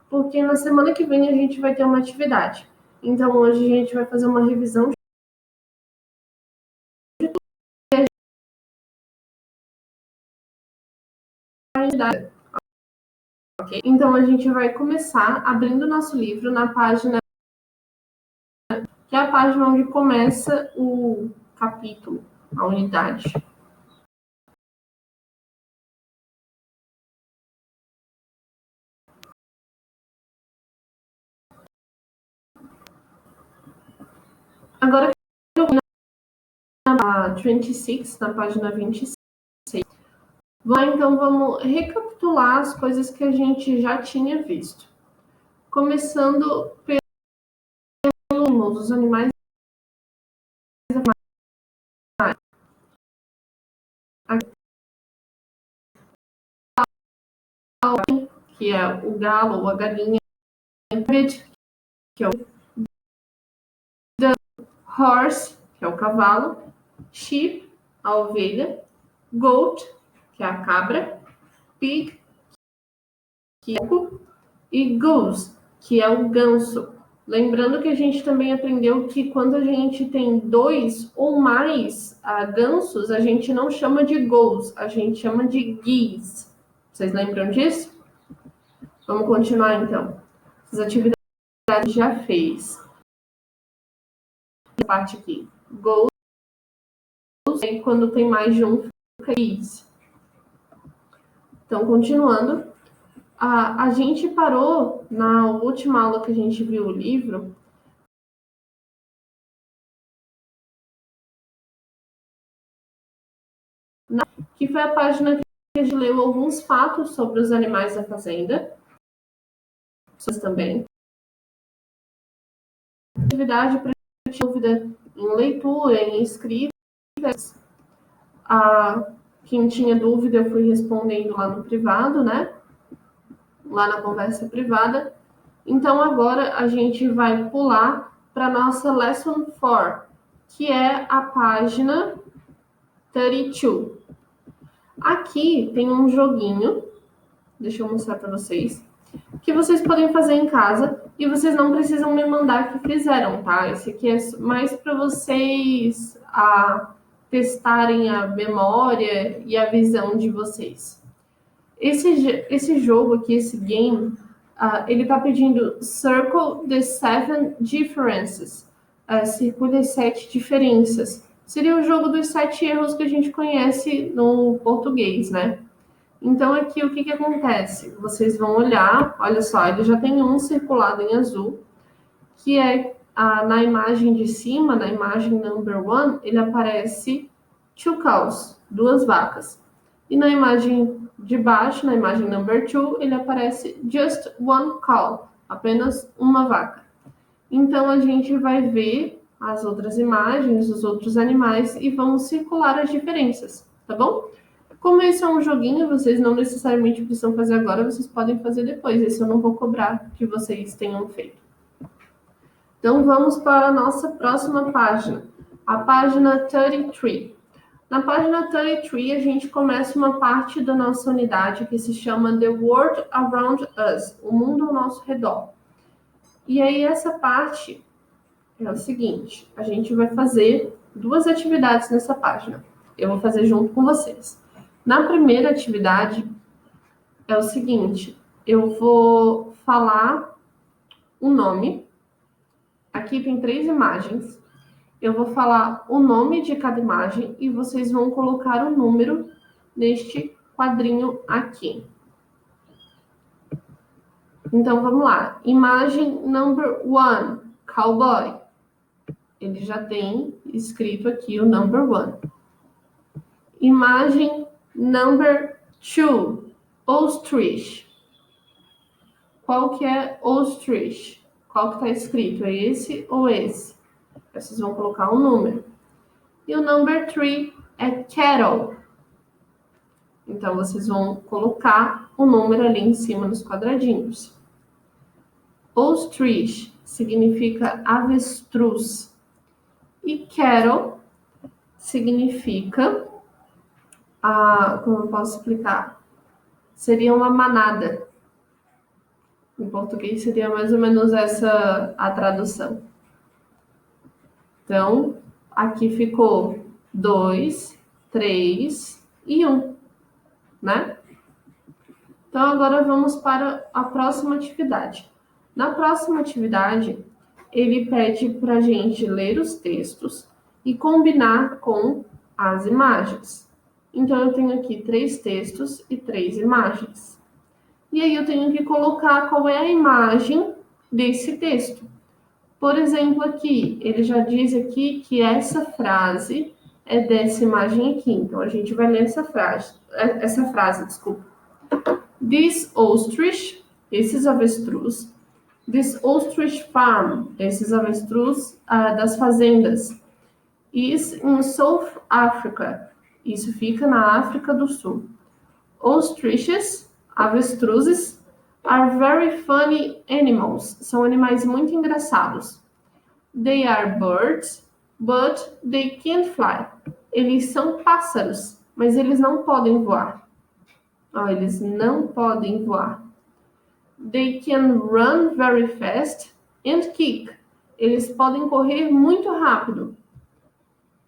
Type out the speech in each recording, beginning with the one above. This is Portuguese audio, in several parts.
porque na semana que vem a gente vai ter uma atividade. Então, hoje a gente vai fazer uma revisão de ok? Então, a gente vai começar abrindo o nosso livro na página, que é a página onde começa o capítulo, a unidade. Agora, na 26, na página 26, então vamos recapitular as coisas que a gente já tinha visto. Começando pelos animais, que é o galo ou a galinha, que é o horse, que é o cavalo, sheep, a ovelha, goat, que é a cabra, pig, que é o porco, e goose, que é o ganso. Lembrando que a gente também aprendeu que quando a gente tem dois ou mais gansos, a gente não chama de goose, a gente chama de geese. Vocês lembram disso? Vamos continuar então. As atividades a gente já fez. A parte aqui. Goose, e quando tem mais de um, fica geese. Então, continuando. A gente parou na última aula que a gente viu o livro. Que foi a página que a gente leu alguns fatos sobre os animais da fazenda. Vocês também. Atividade para dúvida em leitura, em escrita. Quem tinha dúvida eu fui respondendo lá no privado, né? Lá na conversa privada. Então agora a gente vai pular para nossa Lesson 4, que é a página 32. Aqui tem um joguinho, deixa eu mostrar para vocês, que vocês podem fazer em casa e vocês não precisam me mandar que fizeram, tá? Esse aqui é mais para vocês testarem a memória e a visão de vocês. Esse jogo aqui, esse game, ele tá pedindo Circle the 7 Differences, circule as 7 diferenças. Seria o jogo dos 7 erros que a gente conhece no português, né? Então, aqui, o que acontece? Vocês vão olhar, olha só, ele já tem um circulado em azul, que é na imagem de cima, na imagem number 1, ele aparece 2 cows, 2 vacas. E na imagem de baixo, na imagem number 2, ele aparece just 1 cow, apenas uma vaca. Então, a gente vai ver as outras imagens, os outros animais, e vamos circular as diferenças, tá bom? Como esse é um joguinho, vocês não necessariamente precisam fazer agora, vocês podem fazer depois. Esse eu não vou cobrar que vocês tenham feito. Então, vamos para a nossa próxima página, a página 33. Na página 33, a gente começa uma parte da nossa unidade que se chama The World Around Us, o mundo ao nosso redor. E aí, essa parte é o seguinte, a gente vai fazer 2 atividades nessa página. Eu vou fazer junto com vocês. Na primeira atividade, é o seguinte, eu vou falar um nome. Aqui tem 3 imagens. Eu vou falar o nome de cada imagem e vocês vão colocar o número neste quadrinho aqui. Então, vamos lá. Imagem number 1, cowboy. Ele já tem escrito aqui o number 1. Imagem number 2, ostrich. Qual que é ostrich? Qual que está escrito? É esse ou esse? Vocês vão colocar um número. E o number 3 é cattle. Então, vocês vão colocar o número ali em cima nos quadradinhos. Ostrich significa avestruz. E cattle significa, como eu posso explicar? Seria uma manada. Em português seria mais ou menos essa a tradução. Então, aqui ficou 2, 3 e 1, né? Então, agora vamos para a próxima atividade. Na próxima atividade, ele pede para a gente ler os textos e combinar com as imagens. Então, eu tenho aqui 3 textos e 3 imagens. E aí, eu tenho que colocar qual é a imagem desse texto. Por exemplo, aqui, ele já diz aqui que essa frase é dessa imagem aqui. Então, a gente vai ler essa frase, desculpa. This ostrich, esses avestruz. This ostrich farm, esses avestruz das fazendas. Is in South Africa, isso fica na África do Sul. Ostriches, avestruzes, are very funny animals, são animais muito engraçados. They are birds, but they can't fly. Eles são pássaros, mas eles não podem voar. Eles não podem voar. They can run very fast and kick. Eles podem correr muito rápido.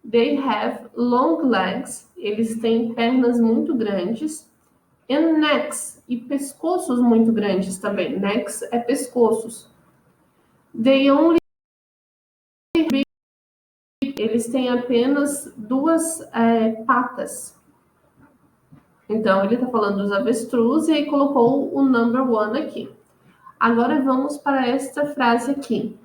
They have long legs. Eles têm pernas muito grandes. And necks. E pescoços muito grandes também. Necks é pescoços. They only. Eles têm apenas 2 patas. Então, ele está falando dos avestruz e aí colocou o number 1 aqui. Agora vamos para esta frase aqui.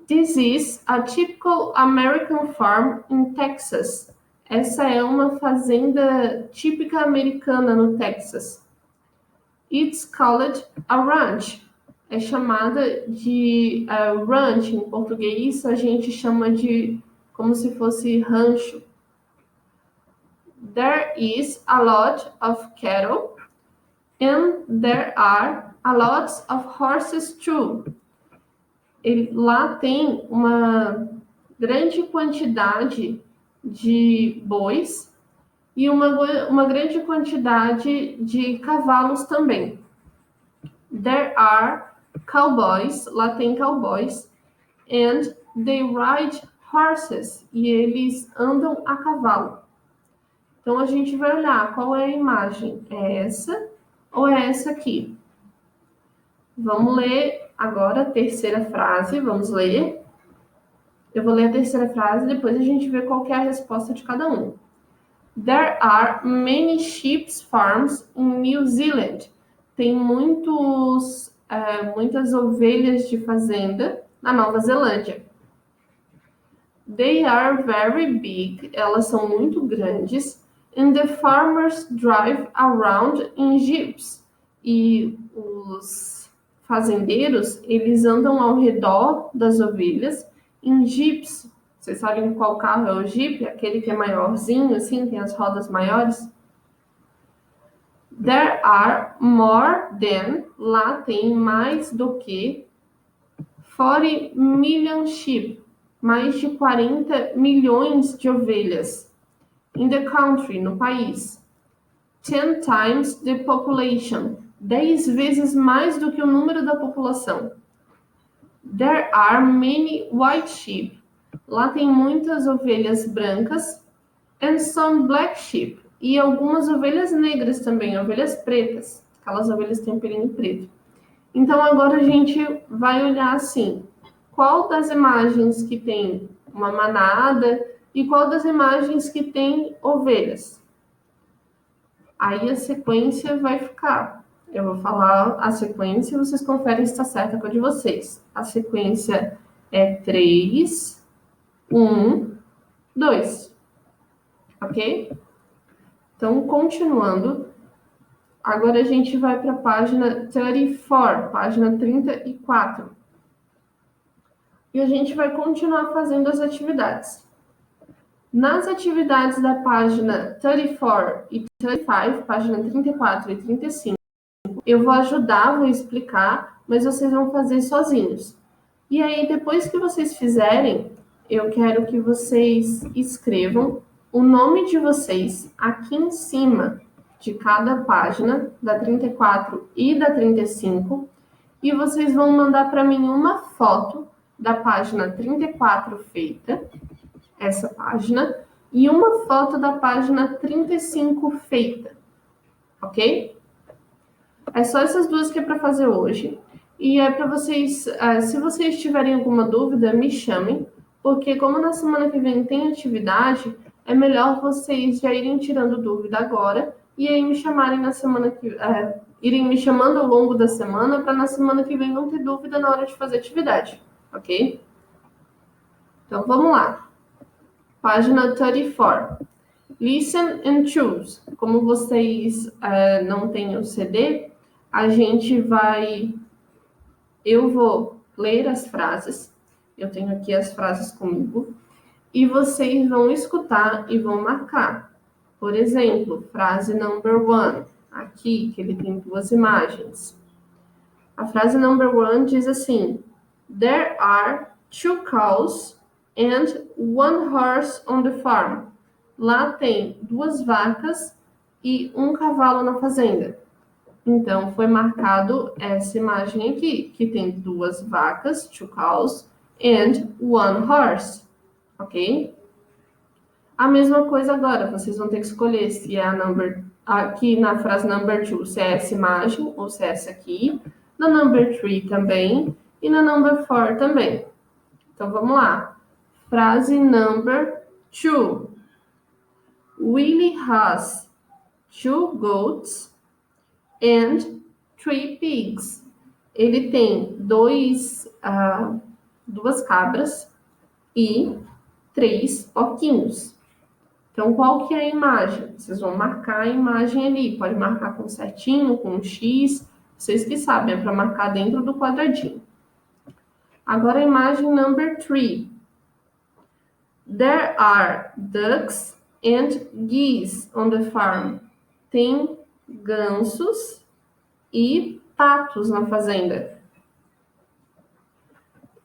This is a typical American farm in Texas. Essa é uma fazenda típica americana no Texas. It's called a ranch. É chamada de ranch. Em português, a gente chama de como se fosse rancho. There is a lot of cattle and there are a lot of horses too. Lá tem uma grande quantidade de bois e uma grande quantidade de cavalos também. There are cowboys, lá tem cowboys, and they ride horses, e eles andam a cavalo. Então, a gente vai olhar qual é a imagem. É essa ou é essa aqui? Vamos ler agora a terceira frase. Vamos ler. Eu vou ler a terceira frase, depois a gente vê qual que é a resposta de cada um. There are many sheep farms in New Zealand. Tem muitas ovelhas de fazenda na Nova Zelândia. They are very big. Elas são muito grandes. And the farmers drive around in jeeps. E os fazendeiros, eles andam ao redor das ovelhas em jeeps. Vocês sabem qual carro é o jeep? Aquele que é maiorzinho, assim, tem as rodas maiores. There are more than, lá tem mais do que 40 million sheep, mais de 40 milhões de ovelhas. In the country, no país. 10 times the population, 10 vezes mais do que o número da população. There are many white sheep, lá tem muitas ovelhas brancas. And some black sheep, e algumas ovelhas negras também, ovelhas pretas, aquelas ovelhas que têm um pelinho preto. Então agora a gente vai olhar assim, qual das imagens que tem uma manada e qual das imagens que tem ovelhas. Aí a sequência vai ficar. Eu vou falar a sequência e vocês conferem se está certa com a de vocês. A sequência é 3, 1, 2. Ok? Então, continuando. Agora a gente vai para a página 34, página 34. E a gente vai continuar fazendo as atividades. Nas atividades da página 34 e 35, página 34 e 35, eu vou ajudar, vou explicar, mas vocês vão fazer sozinhos. E aí, depois que vocês fizerem, eu quero que vocês escrevam o nome de vocês aqui em cima de cada página, da 34 e da 35, e vocês vão mandar para mim uma foto da página 34 feita, essa página, e uma foto da página 35 feita, ok? É só essas duas que é para fazer hoje. E é para vocês, se vocês tiverem alguma dúvida, me chamem, porque como na semana que vem tem atividade, é melhor vocês já irem tirando dúvida agora e aí me chamarem na semana que irem me chamando ao longo da semana para na semana que vem não ter dúvida na hora de fazer atividade, ok? Então vamos lá. Página 34. Listen and choose. Como vocês não têm o CD, eu vou ler as frases, eu tenho aqui as frases comigo, e vocês vão escutar e vão marcar. Por exemplo, frase number one, aqui, que ele tem duas imagens. A frase number one diz assim: There are 2 cows and 1 horse on the farm. Lá tem 2 vacas e 1 cavalo na fazenda. Então, foi marcado essa imagem aqui, que tem 2 vacas, 2 cows, and 1 horse, ok? A mesma coisa agora, vocês vão ter que escolher se é aqui na frase number 2, se é essa imagem ou se é essa aqui, na number 3 também e na number 4 também. Então, vamos lá. Frase number 2. Willie has 2 goats and 3 pigs. Ele tem 2 cabras e 3 porquinhos. Então, qual que é a imagem? Vocês vão marcar a imagem ali. Pode marcar com certinho, com um X. Vocês que sabem, é para marcar dentro do quadradinho. Agora a imagem number 3. There are ducks and geese on the farm. Tem gansos e patos na fazenda.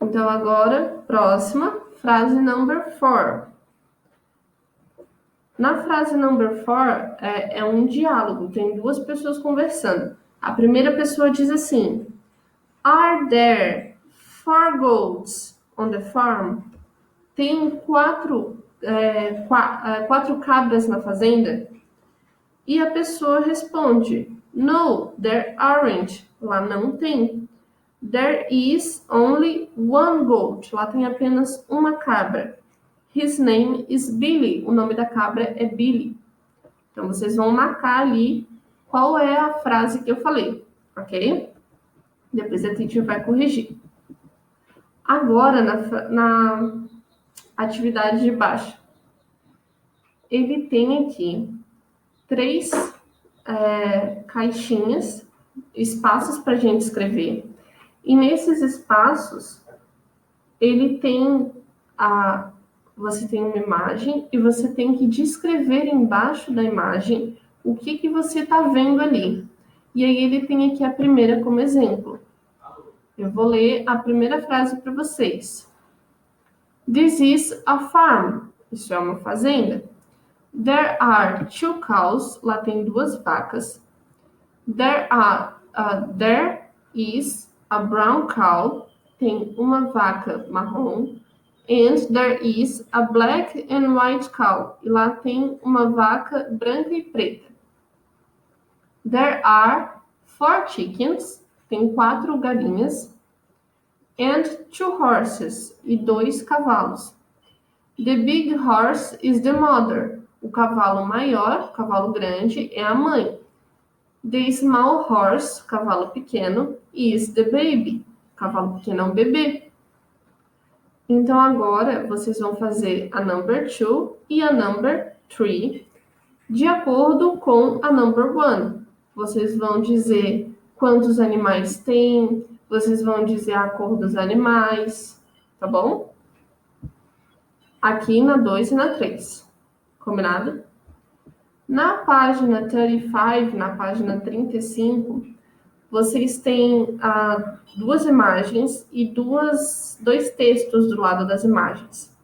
Então, agora, próxima, frase number 4. Na frase number 4, é um diálogo, tem 2 pessoas conversando. A primeira pessoa diz assim: Are there 4 goats on the farm? Tem 4 cabras na fazenda? E a pessoa responde: No, there aren't. Lá não tem. There is only 1 goat. Lá tem apenas uma cabra. His name is Billy. O nome da cabra é Billy. Então, vocês vão marcar ali qual é a frase que eu falei, ok? Depois a teacher vai corrigir. Agora, na atividade de baixo, ele tem aqui 3 caixinhas, espaços para a gente escrever. E nesses espaços, ele tem você tem uma imagem e você tem que descrever embaixo da imagem o que você está vendo ali. E aí ele tem aqui a primeira como exemplo. Eu vou ler a primeira frase para vocês. This is a farm. Isso é uma fazenda. There are 2 cows. Lá tem 2 vacas. There is a brown cow. Tem uma vaca marrom. And there is a black and white cow. E lá tem uma vaca branca e preta. There are 4 chickens. Tem 4 galinhas. And 2 horses. E 2 cavalos. The big horse is the mother. O cavalo maior, o cavalo grande, é a mãe. The small horse, cavalo pequeno, is the baby. Cavalo pequeno é um bebê. Então, agora, vocês vão fazer a number 2 e a number 3 de acordo com a number 1. Vocês vão dizer quantos animais tem, vocês vão dizer a cor dos animais, tá bom? Aqui na 2 e na 3. Combinado? Na página 35, na página 35, vocês têm 2 imagens e 2 textos do lado das imagens.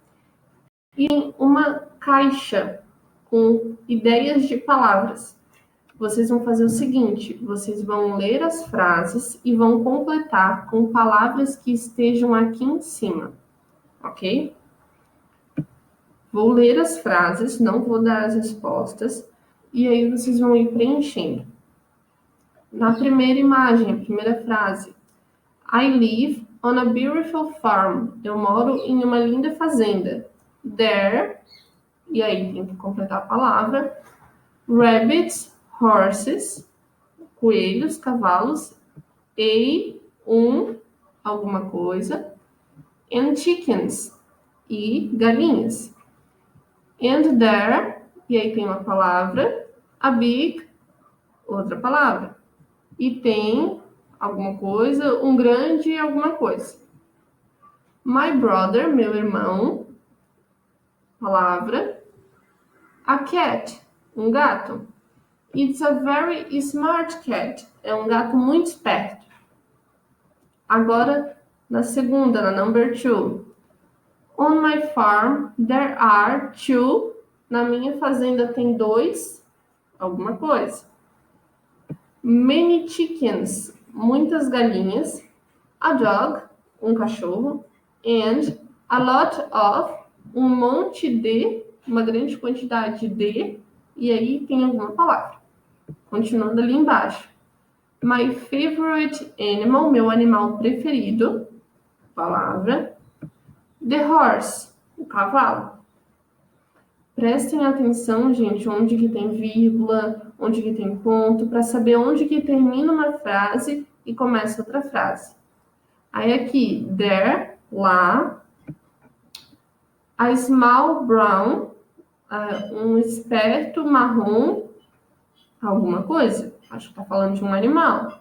E uma caixa com ideias de palavras. vocês vão fazer o seguinte, vocês vão ler as frases e vão completar com palavras que estejam aqui em cima, ok? Vou ler as frases, não vou dar as respostas, e aí vocês vão ir preenchendo. Na primeira imagem, a primeira frase, I live on a beautiful farm. Eu moro em uma linda fazenda. There, e aí tem que completar a palavra, rabbits, horses, coelhos, cavalos, alguma coisa, and chickens, e galinhas. And there, e aí tem uma palavra, a big, outra palavra. E tem alguma coisa, um grande alguma coisa. My brother, meu irmão, palavra. A cat, um gato. It's a very smart cat. É um gato muito esperto. Agora, na segunda, na number 2. On my farm, there are 2. Na minha fazenda tem 2, alguma coisa. Many chickens, muitas galinhas. A dog, um cachorro. And a lot of, um monte de, uma grande quantidade de, e aí tem alguma palavra. Continuando ali embaixo. My favorite animal, meu animal preferido, palavra. The horse, o cavalo. Prestem atenção, gente, onde que tem vírgula, onde que tem ponto, para saber onde que termina uma frase e começa outra frase. Aí aqui, there, lá. A small brown, um esperto marrom, alguma coisa. Acho que tá falando de um animal.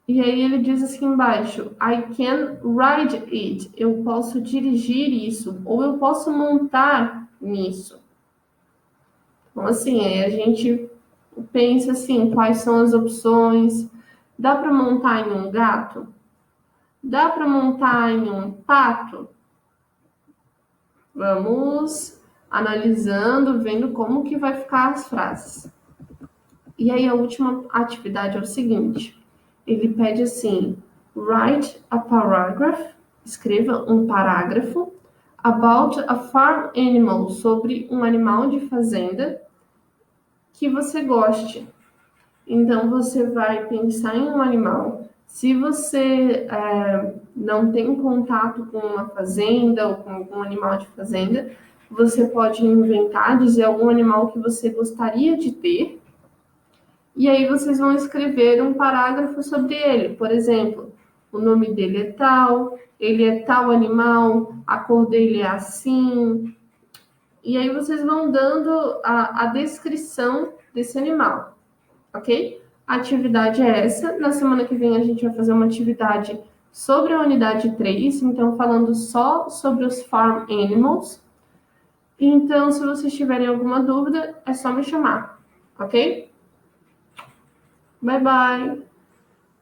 E aí ele diz assim embaixo, I can ride it. Eu posso dirigir isso, ou eu posso montar nisso. Então, assim, aí a gente pensa assim, quais são as opções. Dá para montar em um gato? Dá para montar em um pato? Vamos analisando, vendo como que vai ficar as frases. E aí a última atividade é o seguinte, ele pede assim, write a paragraph, escreva um parágrafo, about a farm animal, sobre um animal de fazenda que você goste. Então você vai pensar em um animal. Se você não tem contato com uma fazenda ou com algum animal de fazenda, você pode inventar, dizer algum animal que você gostaria de ter. E aí vocês vão escrever um parágrafo sobre ele. Por exemplo, o nome dele é tal, ele é tal animal, a cor dele é assim. E aí vocês vão dando a descrição desse animal, ok? A atividade é essa. Na semana que vem a gente vai fazer uma atividade sobre a unidade 3, então falando só sobre os farm animals. Então, se vocês tiverem alguma dúvida, é só me chamar, ok? Bye, bye!